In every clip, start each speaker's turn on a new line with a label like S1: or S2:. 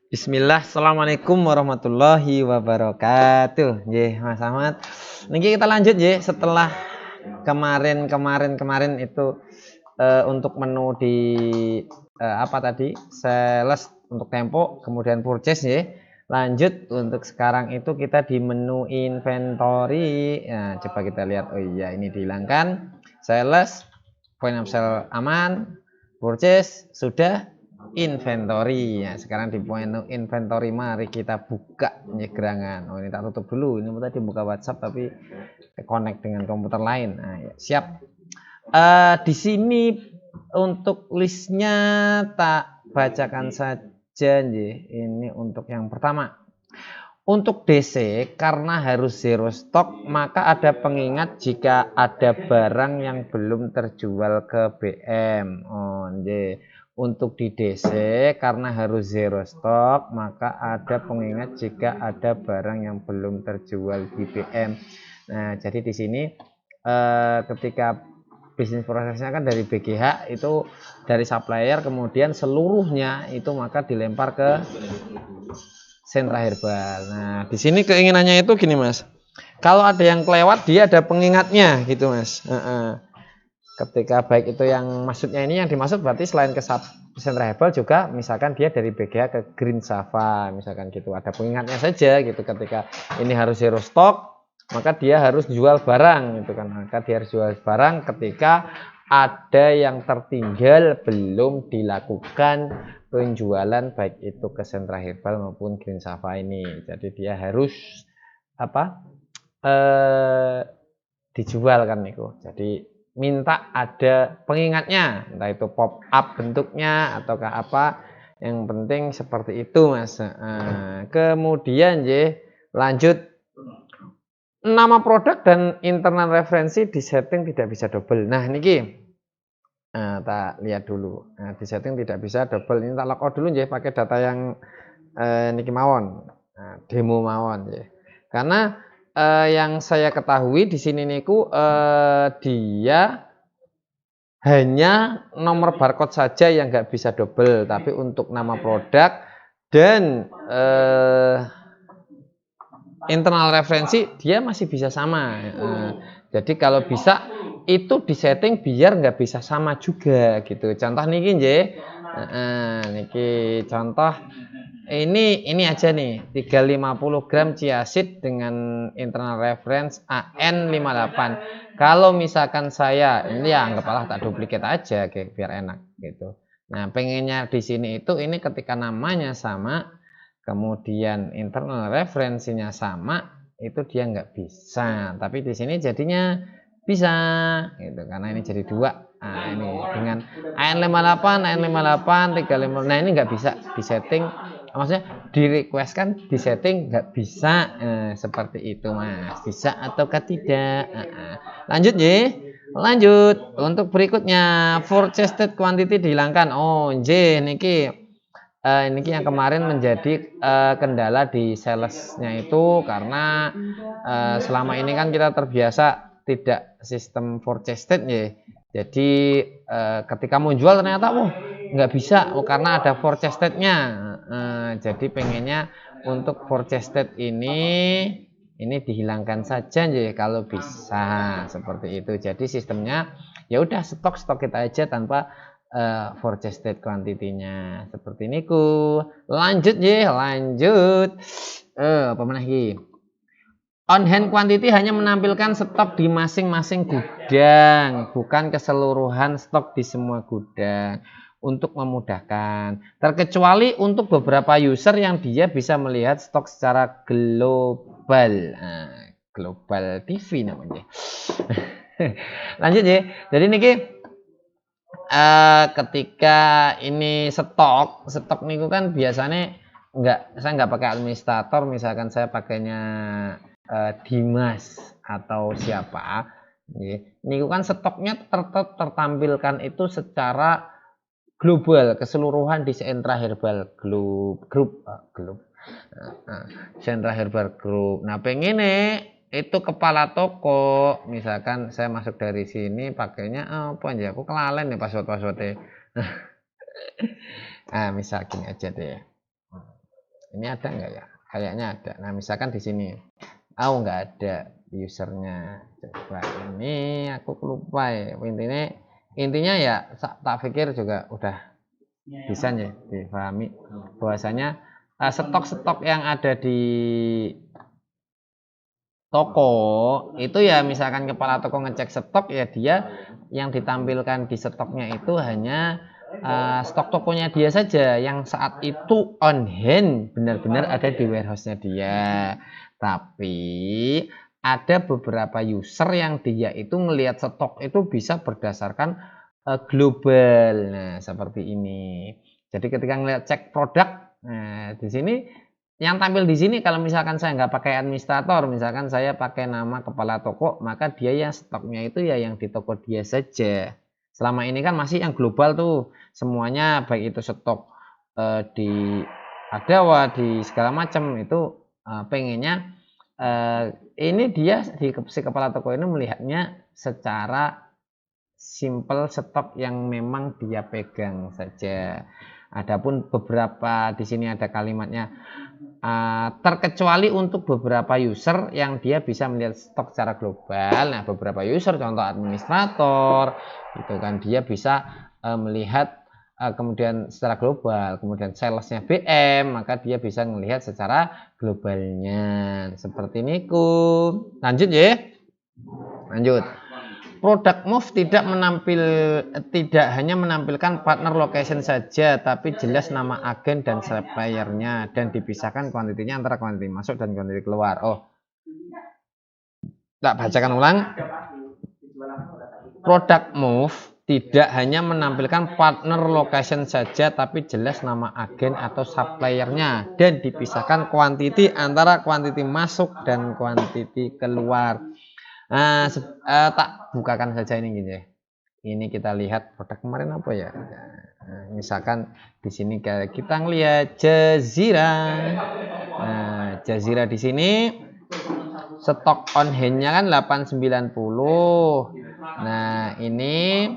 S1: Bismillah, assalamualaikum warahmatullahi wabarakatuh. Nggih, Mas Ahmad. Niki kita lanjut nggih setelah kemarin itu untuk menu di apa tadi? Sales untuk tempo, kemudian purchase nggih. Lanjut untuk sekarang itu kita di menu inventory. Nah, coba kita lihat. Oh iya, ini dihilangkan. Sales, point of sale aman, purchase sudah, inventory. Ya, sekarang di menu inventory mari kita buka nyegerangan. Oh, ini tak tutup dulu. Ini tadi buka WhatsApp tapi connect dengan komputer lain. Nah, ya, siap. Di sini untuk listnya tak bacakan saja nih. Ini untuk yang pertama. Untuk DC karena harus zero stok maka ada pengingat jika ada barang yang belum terjual ke BM. Oh, nggih. Untuk di DC karena harus zero stok maka ada pengingat jika ada barang yang belum terjual di BM. Nah, jadi di sini ketika bisnis prosesnya kan dari BGH itu dari supplier kemudian seluruhnya itu maka dilempar ke sentra herbal. Nah, di sini keinginannya itu gini, Mas. Kalau ada yang kelewat, dia ada pengingatnya, gitu, Mas. Ketika baik itu yang maksudnya ini yang dimaksud berarti selain ke sentra herbal juga, misalkan dia dari BGH ke Green Sava, misalkan gitu. Ada pengingatnya saja, gitu. Ketika ini harus zero stock, maka dia harus jual barang, gitu kan. Maka dia harus jual barang ketika ada yang tertinggal belum dilakukan penjualan baik itu ke sentra herbal maupun Green Sava ini. Jadi dia harus apa? Dijual kan niku. Jadi minta ada pengingatnya, entah itu pop up bentuknya ataukah apa. Yang penting seperti itu, Mas. Kemudian lanjut, nama produk dan internal referensi di setting tidak bisa double. Nah, niki tak lihat dulu. Nah, di setting tidak bisa double. Ini tak logout dulu ya pakai data yang niki mawon. Nah, demo mawon ya. Karena yang saya ketahui di sini niku dia hanya nomor barcode saja yang nggak bisa double, tapi untuk nama produk dan internal referensi dia masih bisa sama. Jadi kalau bisa itu disetting biar nggak bisa sama juga gitu. Contoh niki nggih. Niki contoh ini aja nih 350 gram chiaseed dengan internal reference AN58. Kalau misalkan saya ini ya anggaplah tak duplikat aja kayak biar enak gitu. Nah, pengennya di sini itu ini ketika namanya sama kemudian internal referensinya sama itu dia nggak bisa, tapi di sini jadinya bisa gitu karena ini jadi dua. Nah, ini dengan AN58 AN58 nah ini nggak bisa disetting, maksudnya di request kan disetting nggak bisa. Seperti itu, Mas. Bisa ataukah tidak? Lanjut ya, lanjut untuk berikutnya forecasted quantity dihilangkan. Oh niki ini yang kemarin menjadi kendala di salesnya itu karena selama ini kan kita terbiasa tidak sistem forecasted ya. Jadi ketika mau jual ternyata nggak bisa karena ada forecastednya. Jadi pengennya untuk forecasted ini dihilangkan saja ya kalau bisa seperti itu. Jadi sistemnya ya udah stok kita aja tanpa forecasted quantity-nya seperti niku. Lanjut ya, lanjut. Apa lagi? On hand quantity hanya menampilkan stok di masing-masing gudang, bukan keseluruhan stok di semua gudang. Untuk memudahkan, terkecuali untuk beberapa user yang dia bisa melihat stok secara global. Global TV namanya. Lanjut ya. Jadi niki ketika ini stok niku kan biasanya saya nggak pakai administrator, misalkan saya pakainya Dimas atau siapa, niku kan stoknya tertampilkan itu secara global keseluruhan di sentra herbal grup sentra herbal group. Nah pengen itu kepala toko, misalkan saya masuk dari sini pakainya apa aja, aku kelalen nih passwordnya. Nah misal gini aja deh, Ini ada nggak ya? Kayaknya ada. Nah, misalkan di sini. Oh, nggak ada usernya. Coba ini aku lupa ya. Intinya ya tak pikir juga udah bisa ya dipahami bahwasanya stok-stok yang ada di toko itu ya, misalkan kepala toko ngecek stok ya, dia yang ditampilkan di stoknya itu hanya stok tokonya dia saja yang saat itu on hand, benar-benar ada di warehouse-nya dia. Tapi ada beberapa user yang dia itu ngelihat stok itu bisa berdasarkan global. Nah, seperti ini. Jadi ketika ngelihat cek produk, nah di sini yang tampil di sini, kalau misalkan saya nggak pakai administrator, misalkan saya pakai nama kepala toko, maka dia yang stoknya itu ya yang di toko dia saja. Selama ini kan masih yang global tuh semuanya, baik itu stok di Adawa, di segala macam itu pengennya ini dia si kepala toko ini melihatnya secara simple stok yang memang dia pegang saja. Adapun beberapa di sini ada kalimatnya terkecuali untuk beberapa user yang dia bisa melihat stok secara global. Nah, beberapa user contoh administrator itu kan dia bisa melihat kemudian secara global, kemudian salesnya BM, maka dia bisa melihat secara globalnya. Seperti ini lanjut ya. Lanjut. Product Move tidak hanya menampilkan partner location saja, tapi jelas nama agen dan suppliernya, dan dipisahkan kuantitinya antara kuantiti masuk dan kuantiti keluar. Oh, tak bacakan ulang. Product Move tidak hanya menampilkan partner location saja, tapi jelas nama agen atau suppliernya, dan dipisahkan kuantiti antara kuantiti masuk dan kuantiti keluar. Nah, tak bukakan saja ini gitu ya. Ini kita lihat produk kemarin apa ya? Nah, misalkan di sini kita ngelihat Jazira. Nah, Jazira di sini stok on hand-nya kan 890. Nah, ini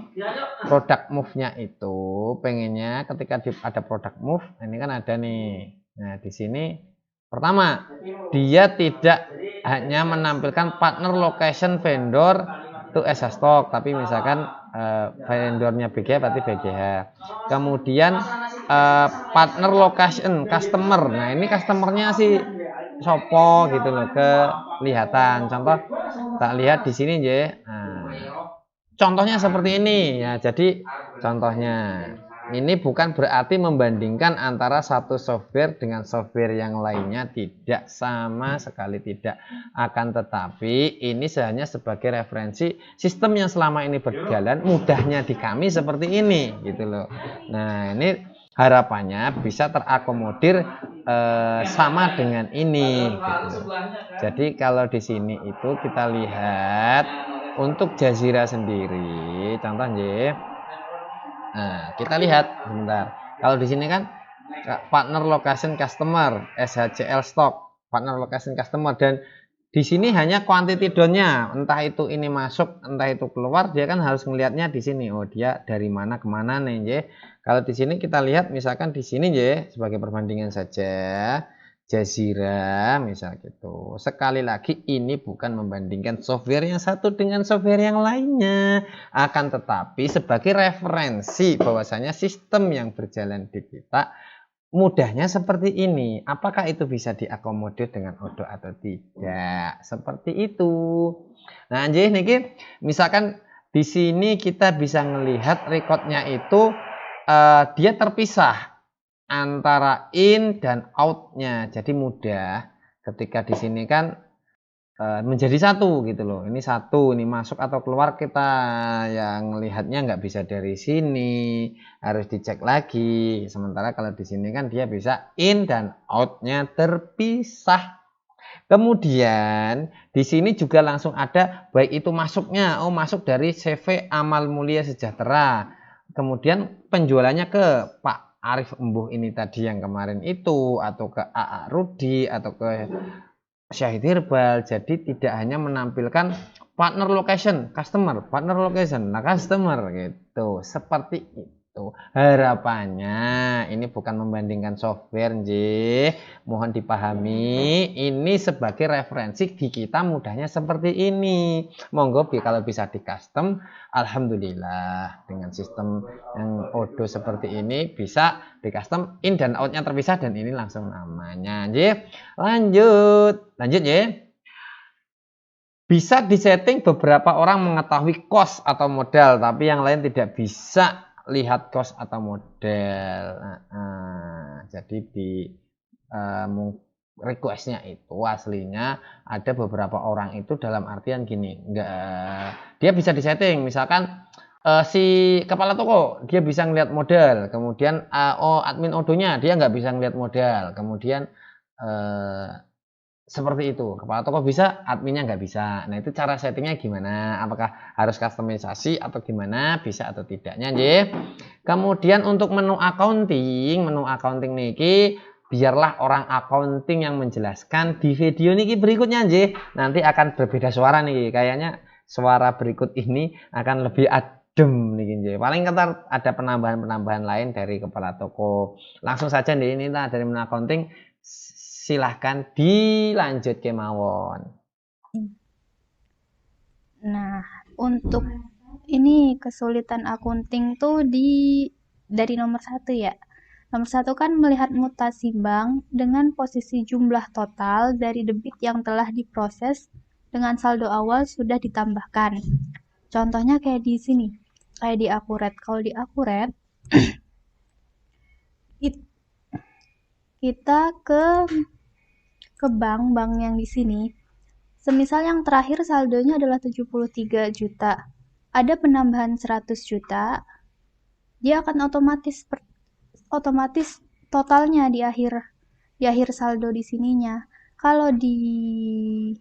S1: produk move-nya itu pengennya ketika ada produk move, ini kan ada nih. Nah, di sini pertama, dia tidak hanya menampilkan partner location vendor itu SH Stock, tapi misalkan vendornya BGH berarti BGH. Kemudian partner location customer. Nah, ini customernya sih sopo gitu loh, kelihatan. Contoh tak lihat di sini ya. Nah, contohnya seperti ini ya. Jadi contohnya ini bukan berarti membandingkan antara satu software dengan software yang lainnya, tidak, sama sekali tidak. Akan tetapi ini hanya sebagai referensi sistem yang selama ini berjalan, mudahnya di kami seperti ini gitu loh. Nah, ini harapannya bisa terakomodir sama dengan ini gitu. Jadi kalau di sini itu kita lihat untuk Jazira sendiri, contohnya. Nah, kita lihat sebentar. Kalau di sini kan partner location customer, SHCL stock, partner location customer, dan di sini hanya quantity down-nya, entah itu ini masuk, entah itu keluar, dia kan harus melihatnya di sini. Oh, dia dari mana ke mana nih, ya. Kalau di sini kita lihat misalkan di sini ya, sebagai perbandingan saja. Jazira misal gitu. Sekali lagi ini bukan membandingkan software yang satu dengan software yang lainnya, akan tetapi sebagai referensi bahwasanya sistem yang berjalan di kita mudahnya seperti ini. Apakah itu bisa diakomodir dengan Odoo atau tidak? Seperti itu. Nah, jadi niki misalkan di sini kita bisa melihat recordnya itu dia terpisah antara in dan out-nya. Jadi mudah ketika di sini kan menjadi satu gitu loh. Ini satu, ini masuk atau keluar, kita yang lihatnya nggak bisa dari sini, harus dicek lagi. Sementara kalau di sini kan dia bisa in dan out-nya terpisah. Kemudian di sini juga langsung ada baik itu masuknya, oh masuk dari CV Amal Mulia Sejahtera. Kemudian penjualannya ke Pak Arif Embuh ini tadi yang kemarin itu, atau ke AA Rudi, atau ke Syahid Herbal. Jadi tidak hanya menampilkan partner location customer, partner location nah customer gitu, seperti itu. gitu. Harapannya ini bukan membandingkan software, nggih. Mohon dipahami, ini sebagai referensi di kita mudahnya seperti ini. Monggo kalau bisa di custom, alhamdulillah dengan sistem yang Odoo seperti ini bisa di custom in dan outnya terpisah dan ini langsung namanya, nggih. Lanjut ya. Bisa disetting beberapa orang mengetahui cost atau modal, tapi yang lain tidak bisa lihat cost atau modal. Jadi di requestnya itu aslinya ada beberapa orang itu dalam artian gini, dia bisa disetting, misalkan si kepala toko dia bisa ngeliat modal, kemudian admin Odoo-nya dia nggak bisa ngeliat modal, kemudian seperti itu, kepala toko bisa, adminnya nggak bisa. Nah itu cara settingnya gimana? Apakah harus customisasi atau gimana? Bisa atau tidaknya, nggih. Kemudian untuk menu accounting niki biarlah orang accounting yang menjelaskan di video niki berikutnya, nggih. Nanti akan berbeda suara nih, kayaknya suara berikut ini akan lebih adem nih, nggih. Paling ntar ada penambahan lain dari kepala toko. Langsung saja nih, ini dari menu accounting. Silahkan dilanjut kemawon.
S2: Nah, untuk ini kesulitan akunting tuh dari nomor 1 ya. Nomor 1 kan melihat mutasi bank dengan posisi jumlah total dari debit yang telah diproses dengan saldo awal sudah ditambahkan. Contohnya kayak di sini, kayak di Akuret. Kalau di Akuret, kita ke bank yang di sini. Semisal yang terakhir saldonya adalah 73 juta. Ada penambahan 100 juta, dia akan otomatis totalnya di akhir saldo di sininya. Kalau di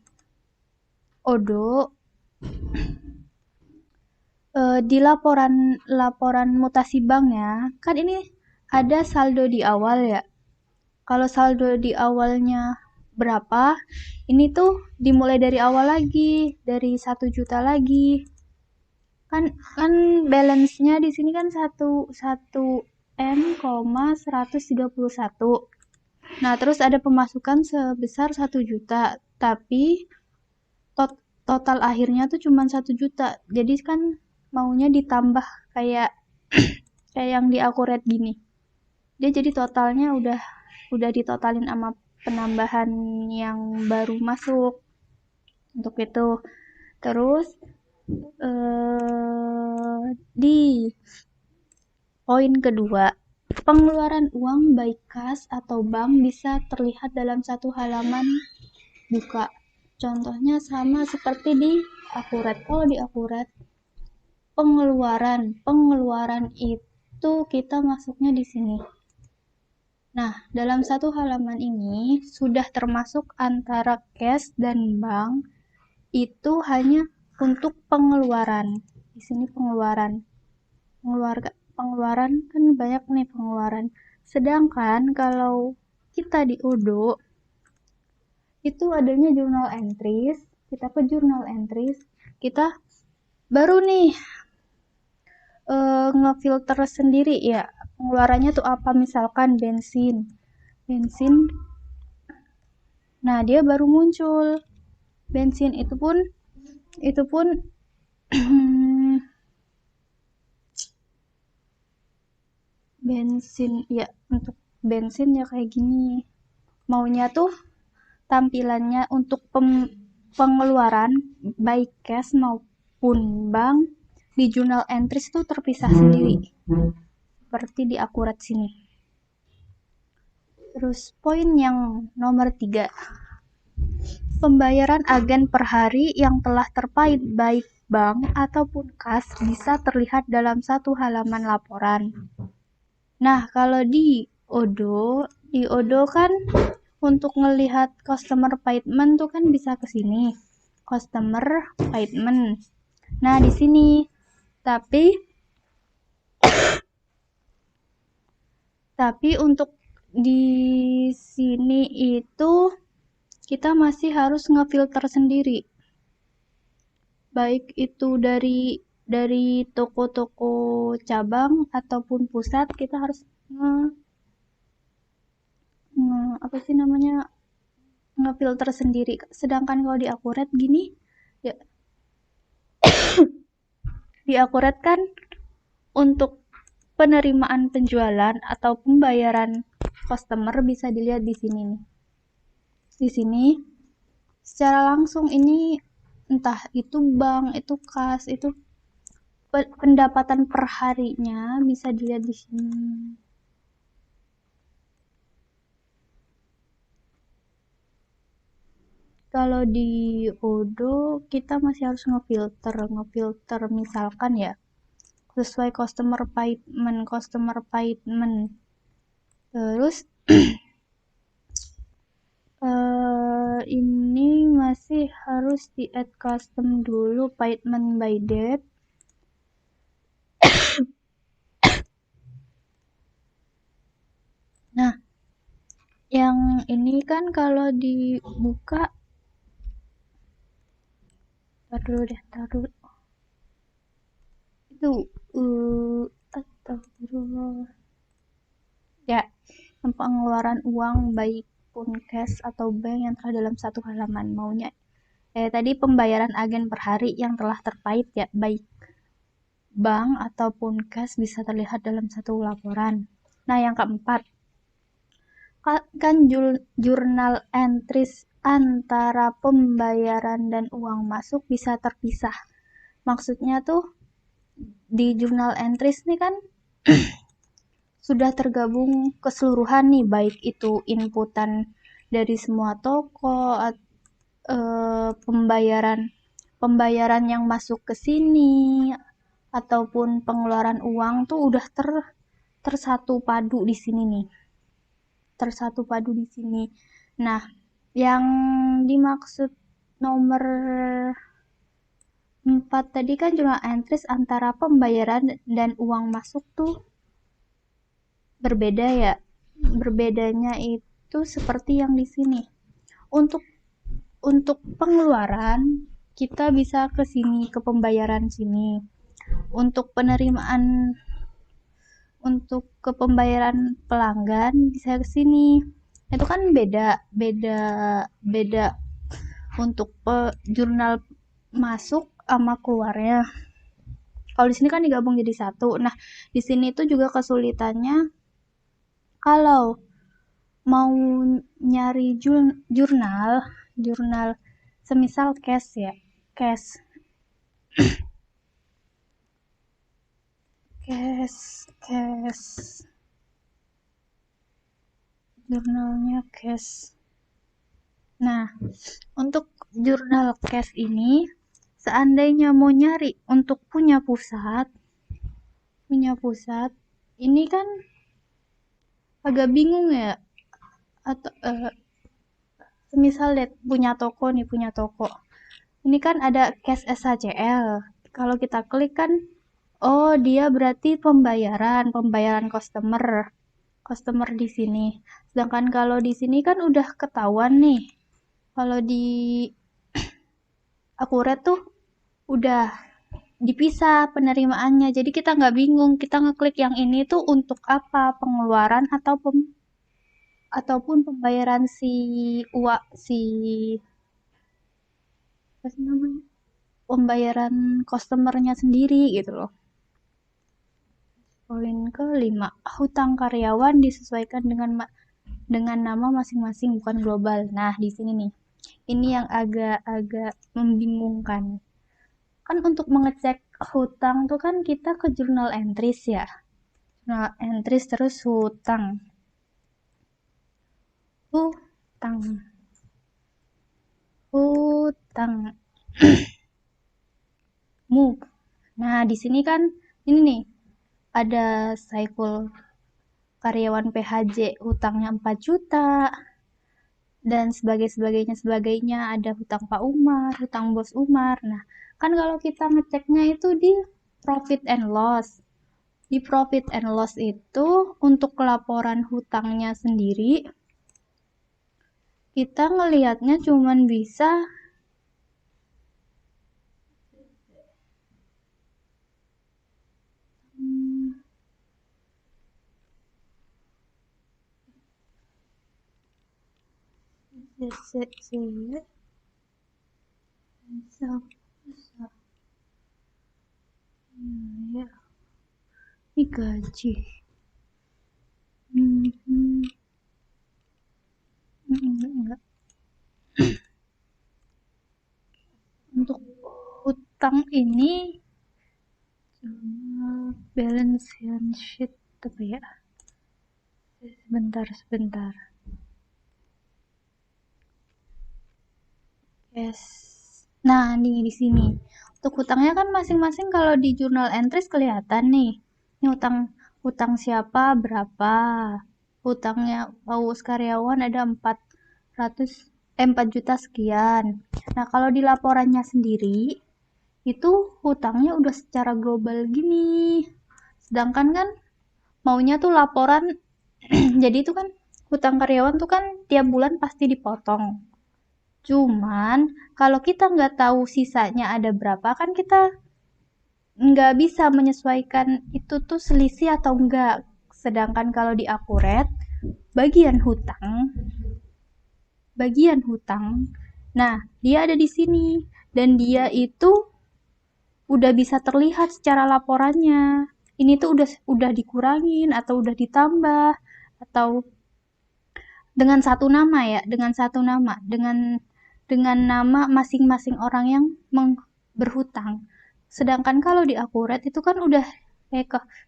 S2: Odoo di laporan mutasi banknya kan ini ada saldo di awal ya. Kalau saldo di awalnya berapa, ini tuh dimulai dari awal lagi, dari 1 juta lagi. Kan balance-nya di sini kan 1 M,131. Nah, terus ada pemasukan sebesar 1 juta, tapi total akhirnya tuh cuma 1 juta. Jadi kan maunya ditambah kayak yang di Akuret gini. Dia jadi totalnya udah ditotalin sama penambahan yang baru masuk. Untuk itu. Terus di poin kedua, pengeluaran uang baik kas atau bank bisa terlihat dalam satu halaman buka. Contohnya sama seperti di Akuret. Kalau di Akuret, pengeluaran itu kita masuknya di sini. Nah, dalam satu halaman ini sudah termasuk antara cash dan bank itu hanya untuk pengeluaran. Di sini pengeluaran kan banyak nih pengeluaran. Sedangkan kalau kita di Odoo itu adanya journal entries, kita ke journal entries, kita baru nih ngefilter sendiri ya pengeluarannya tuh apa, misalkan bensin. Nah, dia baru muncul. Bensin itu pun bensin ya, untuk bensin ya kayak gini. Maunya tuh tampilannya untuk pengeluaran baik cash maupun bank di journal entries itu terpisah sendiri. Seperti di Akuret sini. Terus poin yang nomor 3. Pembayaran agen per hari yang telah terpaut baik bank ataupun kas bisa terlihat dalam satu halaman laporan. Nah, kalau di Odoo kan untuk ngelihat customer payment tuh kan bisa ke sini. Customer payment. Nah, di sini. Tapi untuk di sini itu kita masih harus ngefilter sendiri. Baik itu dari dari toko-toko cabang ataupun pusat kita harus apa sih namanya, ngefilter sendiri. Sedangkan kalau di Akuret gini ya, di Akuret kan untuk penerimaan penjualan atau pembayaran customer bisa dilihat di sini nih. Di sini secara langsung ini entah itu bank, itu kas, itu pendapatan per harinya bisa dilihat di sini. Kalau di Odoo kita masih harus ngefilter misalkan ya sesuai customer payment. Terus ini masih harus di add custom dulu payment by date. Nah, yang ini kan kalau dibuka, taruh itu astagfirullah ya, pengeluaran uang baik pun cash atau bank yang telah dalam satu halaman maunya tadi pembayaran agen per hari yang telah terkait ya, baik bank ataupun cash bisa terlihat dalam satu laporan. Nah, yang keempat kan jurnal entries antara pembayaran dan uang masuk bisa terpisah. Maksudnya tuh di jurnal entries nih kan sudah tergabung keseluruhan nih, baik itu inputan dari semua toko, pembayaran yang masuk ke sini ataupun pengeluaran uang tuh udah tersatu padu di sini nih. Tersatu padu di sini. Nah, yang dimaksud nomor 4 tadi kan jurnal entries antara pembayaran dan uang masuk tuh berbeda ya. Berbedanya itu seperti yang di sini. Untuk pengeluaran kita bisa ke sini, ke pembayaran sini. Untuk ke pembayaran pelanggan bisa ke sini. Itu kan beda untuk jurnal masuk sama keluarnya. Kalau di sini kan digabung jadi satu. Nah, di sini tuh juga kesulitannya kalau mau nyari jurnal semisal cash ya, cash jurnalnya cash. Nah, untuk jurnal cash ini seandainya mau nyari untuk punya pusat ini kan agak bingung ya. Atau semisal punya toko ini kan ada cash SHCL. Kalau kita klik kan oh dia berarti pembayaran customer di sini. Sedangkan kalau di sini kan udah ketahuan nih. Kalau di Akuret tuh udah dipisah penerimaannya. Jadi kita nggak bingung, kita ngeklik yang ini tuh untuk apa? Pengeluaran ataupun pembayaran apa sih namanya? Pembayaran customernya sendiri gitu loh. Poin ke-5, hutang karyawan disesuaikan dengan nama masing-masing bukan global. Nah, di sini nih. Ini yang agak membingungkan. Kan untuk mengecek hutang tuh kan kita ke jurnal entries ya. Jurnal entries terus hutang. Move. Nah, di sini kan ini nih ada Saiful karyawan PHJ hutangnya 4 juta dan sebagainya, ada hutang Pak Umar, hutang Bos Umar. Nah, kan kalau kita ngeceknya itu di profit and loss. Di profit and loss itu untuk laporan hutangnya sendiri kita ngelihatnya cuman bisa Ya, ini gaji. Enggak. Untuk hutang ini balance sheet apa ya? Sebentar. Yes. Nah, nih di sini. Untuk hutangnya kan masing-masing kalau di jurnal entries kelihatan nih. Ini hutang siapa berapa? Hutangnya Paus karyawan ada 4 juta sekian. Nah, kalau di laporannya sendiri itu hutangnya udah secara global gini. Sedangkan kan maunya tuh laporan jadi itu kan hutang karyawan tuh kan tiap bulan pasti dipotong. Cuman kalau kita nggak tahu sisanya ada berapa kan kita nggak bisa menyesuaikan itu tuh selisih atau enggak. Sedangkan kalau di akurat bagian hutang, nah dia ada di sini dan dia itu udah bisa terlihat secara laporannya. Ini tuh udah dikurangin atau udah ditambah atau dengan satu nama ya, dengan nama masing-masing orang yang berhutang. Sedangkan kalau di akurat itu kan udah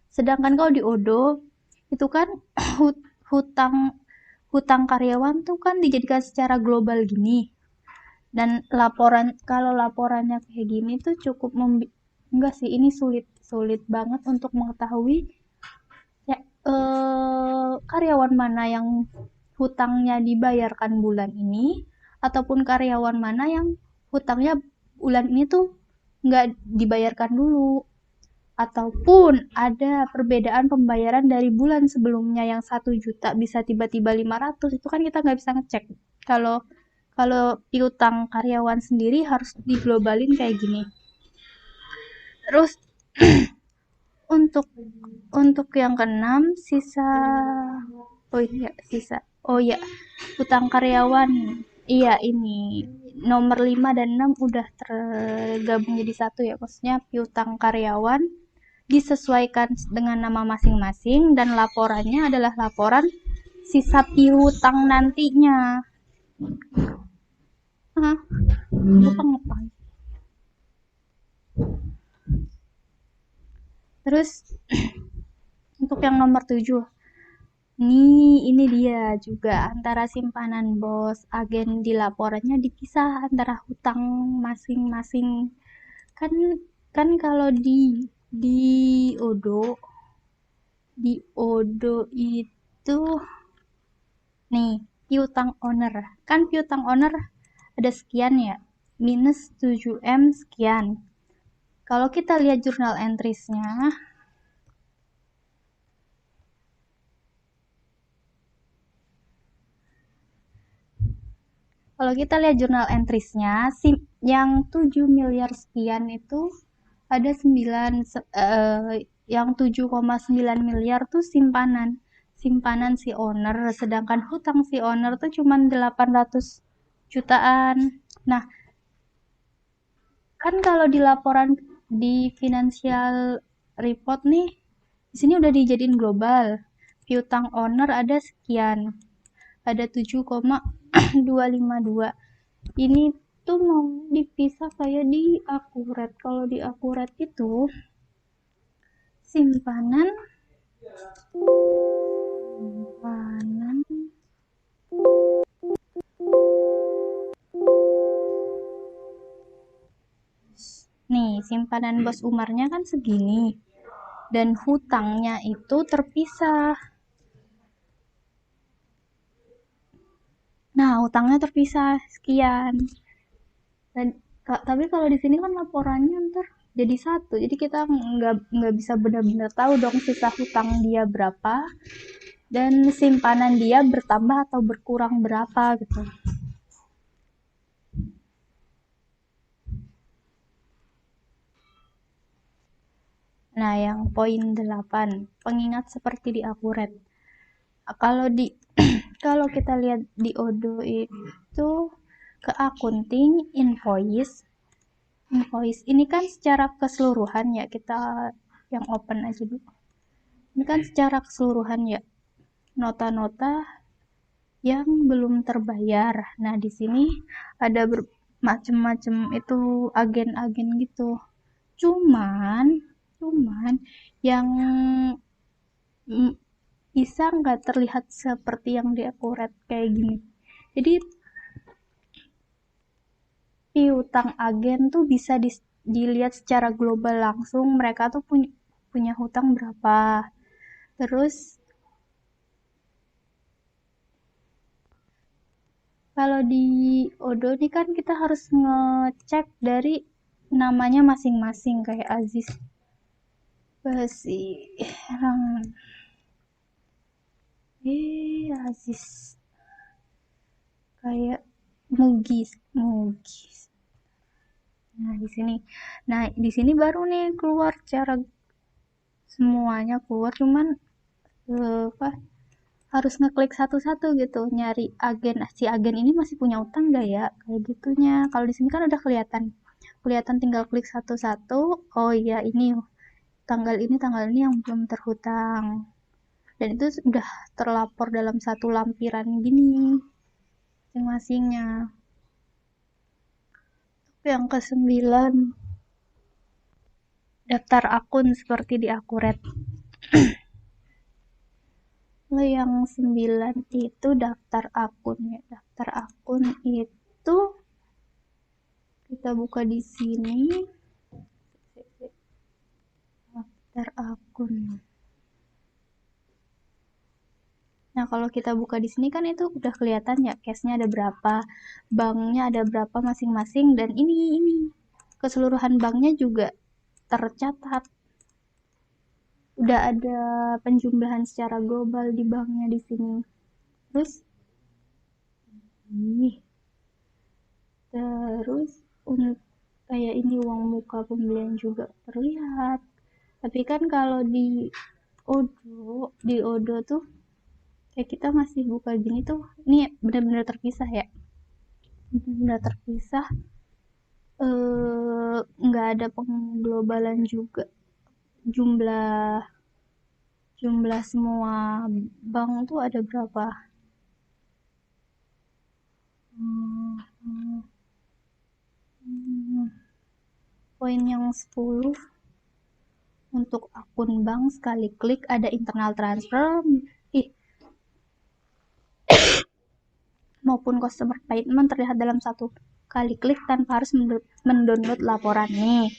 S2: sedangkan kalau di Odo itu kan hutang karyawan tuh kan dijadikan secara global gini. Dan kalau laporannya kayak gini tuh cukup enggak sih, ini sulit banget untuk mengetahui ya, karyawan mana yang hutangnya dibayarkan bulan ini ataupun karyawan mana yang hutangnya bulan ini tuh nggak dibayarkan dulu, ataupun ada perbedaan pembayaran dari bulan sebelumnya yang 1 juta bisa tiba-tiba 500, itu kan kita nggak bisa ngecek. Kalau piutang karyawan sendiri harus diglobalin kayak gini. Terus untuk yang keenam hutang karyawan. Iya, ini nomor 5 dan 6 udah tergabung jadi satu ya. Maksudnya piutang karyawan disesuaikan dengan nama masing-masing dan laporannya adalah laporan sisa piutang nantinya. Terus untuk yang nomor 7, ini dia juga antara simpanan bos, agen di laporannya dipisah antara hutang masing-masing. Kan kalau di Odo itu nih piutang owner. Kan piutang owner ada sekian ya, minus 7M sekian. Kalau kita lihat jurnal entries-nya, yang 7 miliar sekian itu ada 9, yang 7,9 miliar tuh simpanan si owner, sedangkan hutang si owner tuh cuma 800 jutaan. Nah, kan kalau di laporan di financial report nih, di sini udah dijadiin global. Piutang owner ada sekian. Ada 7,252. Ini tuh mau dipisah kayak di akurat. Kalau di akurat itu simpanan nih, simpanan bos Umarnya kan segini dan hutangnya itu terpisah. Nah, hutangnya terpisah sekian. Dan tapi kalau di sini kan laporannya ntar jadi satu, jadi kita nggak bisa benar-benar tahu dong sisa hutang dia berapa dan simpanan dia bertambah atau berkurang berapa gitu. Nah, yang poin 8, pengingat seperti di akurat. Kalau di kalau kita lihat di Odoo itu ke akunting, invoice ini kan secara keseluruhan ya, kita yang open aja dulu. Ini kan secara keseluruhan ya, nota-nota yang belum terbayar. Nah, di sini ada macam-macam itu agen-agen gitu. Cuman yang bisa nggak terlihat seperti yang di akurat kayak gini. Jadi piutang agen tuh bisa dilihat secara global langsung, mereka tuh punya hutang berapa. Terus kalau di Odoo ini kan kita harus ngecek dari namanya masing-masing, kayak Aziz Basirang. Aziz. Kayak Mugis. Nah, di sini baru nih keluar cara semuanya keluar, cuman harus ngeklik satu-satu gitu, nyari agen, si agen ini masih punya utang gak ya, kayak gitunya. Kalau di sini kan udah kelihatan tinggal klik satu-satu. Oh iya, ini tanggal ini yang belum terhutang, dan itu udah terlapor dalam satu lampiran gini masing-masingnya. Yang ke-9, daftar akun seperti di Akuret. Yang 9 itu daftar akun ya. Daftar akun itu kita buka di sini. Daftar akun. Nah, kalau kita buka di sini kan itu udah kelihatan ya, case-nya ada berapa, banknya ada berapa masing-masing, dan ini keseluruhan banknya juga tercatat. Udah ada penjumlahan secara global di banknya di sini. Terus kayak ini uang muka pembelian juga terlihat. Tapi kan kalau di Odoo tuh kayak kita masih buka gini tuh, ini benar-benar terpisah ya, benar-benar terpisah, nggak ada pengglobalan juga jumlah semua bank tuh ada berapa. Poin yang 10, untuk akun bank sekali klik ada internal transfer maupun customer payment terlihat dalam satu kali klik tanpa harus mendownload laporan nih.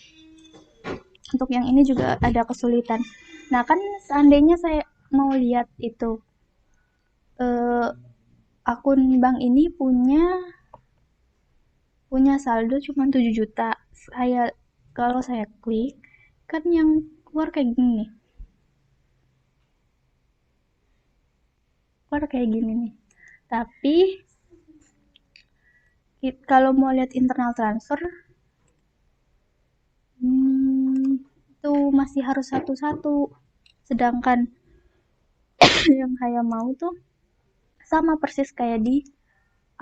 S2: Untuk yang ini juga ada kesulitan. Nah, kan seandainya saya mau lihat itu akun bank ini punya saldo cuma 7 juta. Kalau saya klik kan yang keluar kayak gini. Nih. Tapi kalau mau lihat internal transfer itu masih harus satu-satu. Sedangkan yang saya mau tuh sama persis kayak di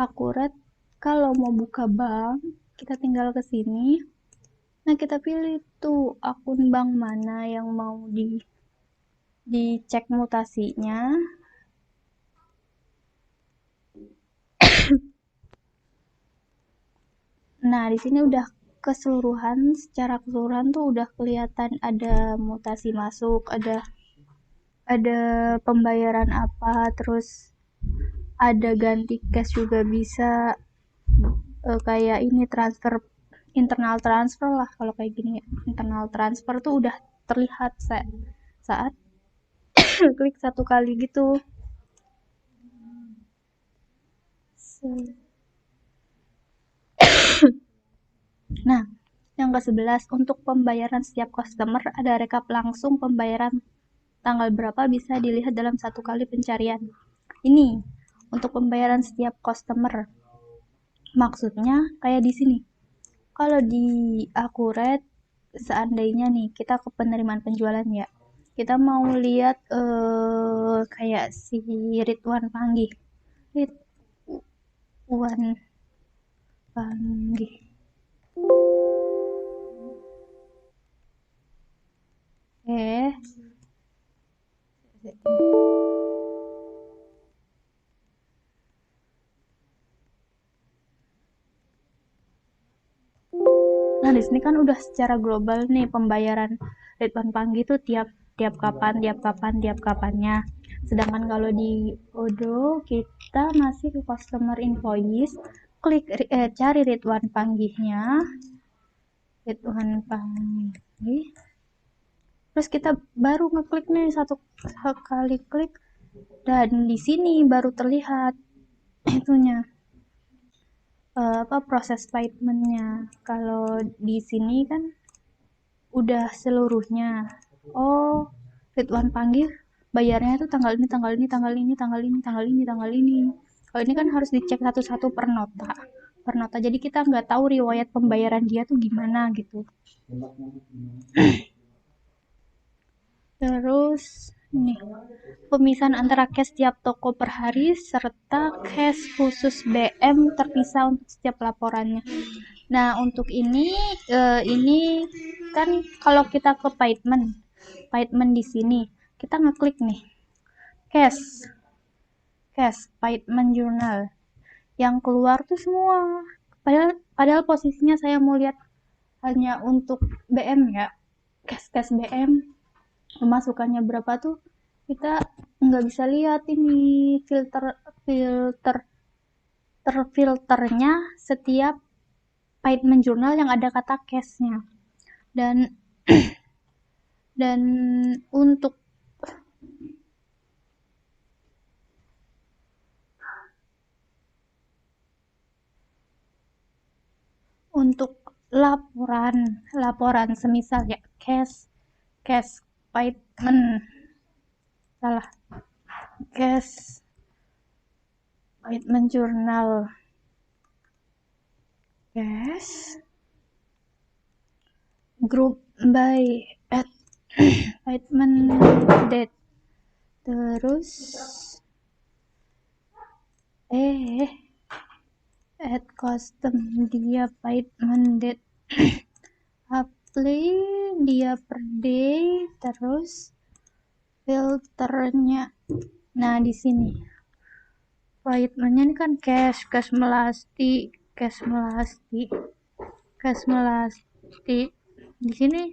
S2: Akuret. Kalau mau buka bank, kita tinggal ke sini. Nah, kita pilih tuh akun bank mana yang mau dicek mutasinya. Nah, di sini udah secara keseluruhan tuh udah kelihatan ada mutasi masuk, ada pembayaran apa, terus ada ganti cash juga bisa, kayak ini internal transfer lah. Kalau kayak gini ya, internal transfer tuh udah terlihat saat klik satu kali gitu. Nah, yang ke-11, untuk pembayaran setiap customer ada rekap langsung pembayaran tanggal berapa bisa dilihat dalam satu kali pencarian. Ini untuk pembayaran setiap customer. Maksudnya kayak di sini. Kalau di Akuret, seandainya nih kita ke penerimaan penjualan ya, kita mau lihat kayak si Ridwan Panggih. Ridwan Panggih. Nah, di sini kan udah secara global nih pembayaran Ridwan Panggih itu tiap kapannya. Sedangkan kalau di Odoo kita masih ke customer invoice, klik cari Ridwan Panggihnya. Ridwan Panggih. Terus kita baru ngeklik nih satu kali klik dan di sini baru terlihat itunya. Proses paymentnya. Kalau di sini kan udah seluruhnya. Oh, Ridwan Panggih bayarnya itu tanggal ini. Kalau ini kan harus dicek satu-satu per nota. Jadi kita nggak tahu riwayat pembayaran dia tuh gimana gitu. Terus ini pemisahan antara cash tiap toko per hari serta cash khusus BM terpisah untuk setiap laporannya. Nah, untuk ini kan kalau kita ke payment di sini kita ngeklik nih cash payment journal, yang keluar tuh semua. Padahal posisinya saya mau lihat hanya untuk BM ya, cash BM pemasukannya berapa tuh kita nggak bisa lihat ini terfilternya setiap payment journal yang ada kata cashnya. Dan untuk laporan semisal ya cash payment cash payment journal cash group by payment date, terus add custom dia payment date apply dia per day, terus filternya. Nah, di sini paymentnya ini kan cash melasti di sini.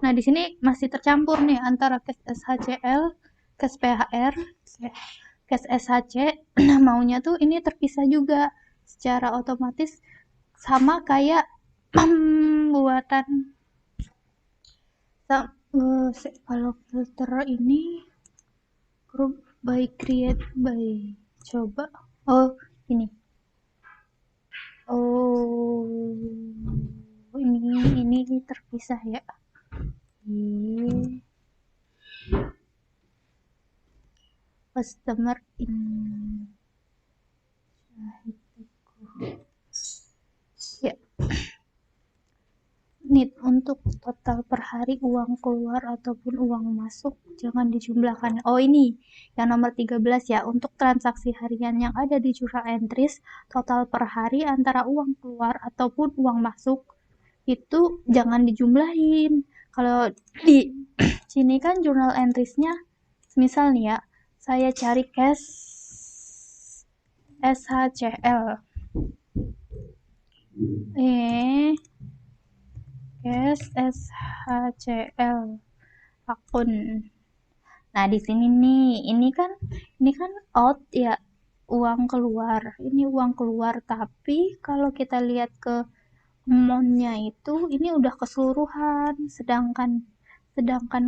S2: Nah, di sini masih tercampur nih antara cash SHCL, cash PHR, cash SHC. Nah, maunya tuh ini terpisah juga secara otomatis, sama kayak buatan kalau filter ini group by create by, coba ini ini terpisah ya. Customer ya. Need untuk total per hari uang keluar ataupun uang masuk jangan dijumlahkan. Ini yang nomor 13 ya, untuk transaksi harian yang ada di journal entries total per hari antara uang keluar ataupun uang masuk itu jangan dijumlahin. Kalau di sini kan journal entries-nya misal nih ya, saya cari cash SHCL cash SHCL akun. Nah, di sini nih, ini kan out ya, uang keluar. Ini uang keluar, tapi kalau kita lihat ke amount-nya itu ini udah keseluruhan. Sedangkan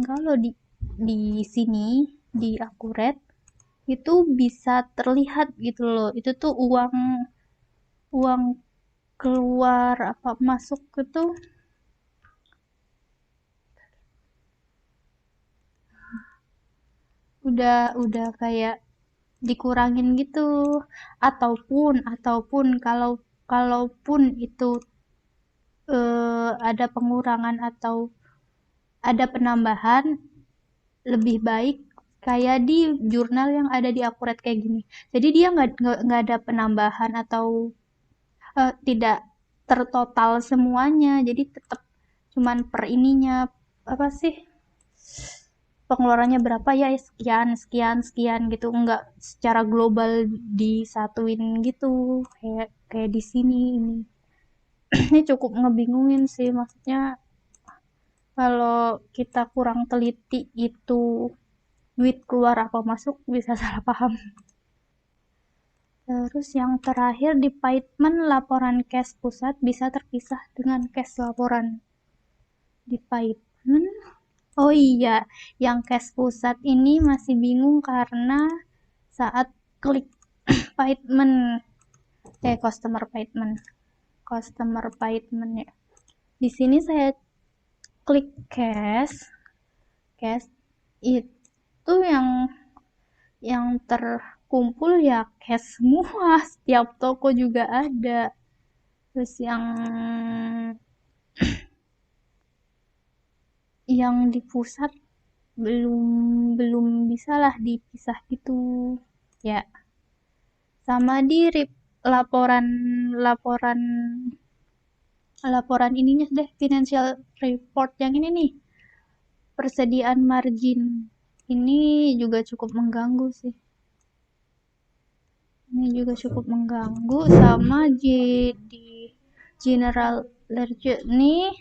S2: kalau di sini di akurat itu bisa terlihat gitu loh. Itu tuh uang keluar apa masuk itu udah kayak dikurangin gitu, ataupun kalaupun itu ada pengurangan atau ada penambahan, lebih baik kayak di jurnal yang ada di Akurat kayak gini. Jadi dia nggak ada penambahan atau tidak tertotal semuanya. Jadi tetap cuman per ininya apa sih, pengeluarannya berapa ya, sekian sekian sekian gitu, enggak secara global disatuin gitu kayak kayak di sini ini. Ini cukup ngebingungin sih, maksudnya kalau kita kurang teliti itu duit keluar apa masuk bisa salah paham. Terus yang terakhir di Payment, laporan cash pusat bisa terpisah dengan cash laporan di Payment. Oh iya, yang cash pusat ini masih bingung karena saat klik Payment, customer payment ya. Di sini saya klik cash itu yang terkumpul ya cash semua, setiap toko juga ada. Terus yang di pusat belum bisalah dipisah gitu ya. Sama di laporan laporan laporan ininya deh, financial report yang ini nih, persediaan margin ini juga cukup mengganggu sih. Ini juga cukup mengganggu. Sama di general ledger nih,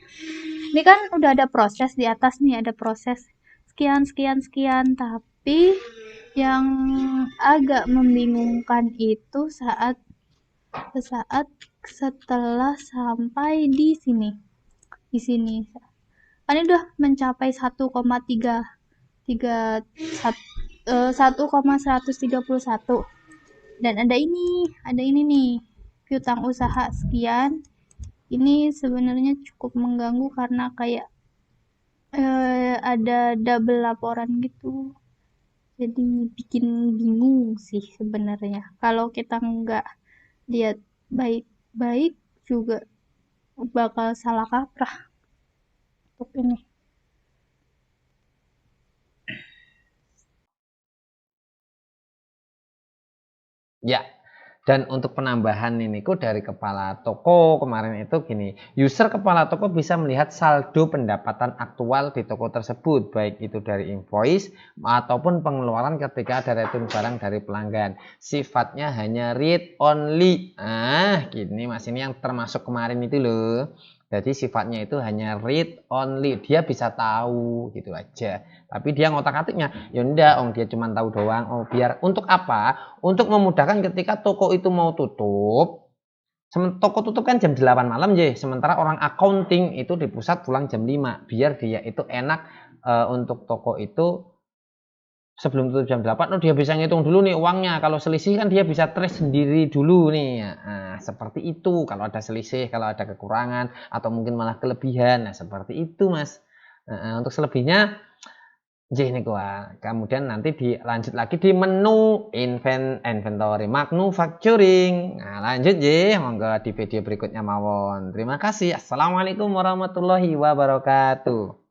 S2: ini kan udah ada proses di atas nih, ada proses sekian sekian sekian, tapi yang agak membingungkan itu saat setelah sampai di sini kan ini udah mencapai 1,131 dan ada ini nih, piutang usaha sekian. Ini sebenarnya cukup mengganggu karena kayak ada double laporan gitu, jadi bikin bingung sih sebenarnya. Kalau kita nggak lihat baik-baik juga bakal salah kaprah untuk ini.
S1: Ya, dan untuk penambahan ini dari kepala toko kemarin itu gini, user kepala toko bisa melihat saldo pendapatan aktual di toko tersebut, baik itu dari invoice ataupun pengeluaran ketika ada return barang dari pelanggan. Sifatnya hanya read only. Gini Mas, ini yang termasuk kemarin itu loh. Jadi sifatnya itu hanya read only, dia bisa tahu gitu aja. Tapi dia ngotak-atiknya, ya enggak, dia cuma tahu doang. Biar untuk apa? Untuk memudahkan ketika toko itu mau tutup. Toko tutup kan jam 8 malam ya, sementara orang accounting itu di pusat pulang jam 5. Biar dia itu enak untuk toko itu sebelum tutup jam 8, dia bisa ngitung dulu nih uangnya. Kalau selisih kan dia bisa trace sendiri dulu nih. Nah, seperti itu. Kalau ada selisih, kalau ada kekurangan atau mungkin malah kelebihan. Nah, seperti itu Mas. Untuk selebihnya ini kemudian nanti dilanjut lagi di menu inventory manufacturing. Nah, lanjut monggo di video berikutnya mawon. Terima kasih. Assalamualaikum warahmatullahi wabarakatuh.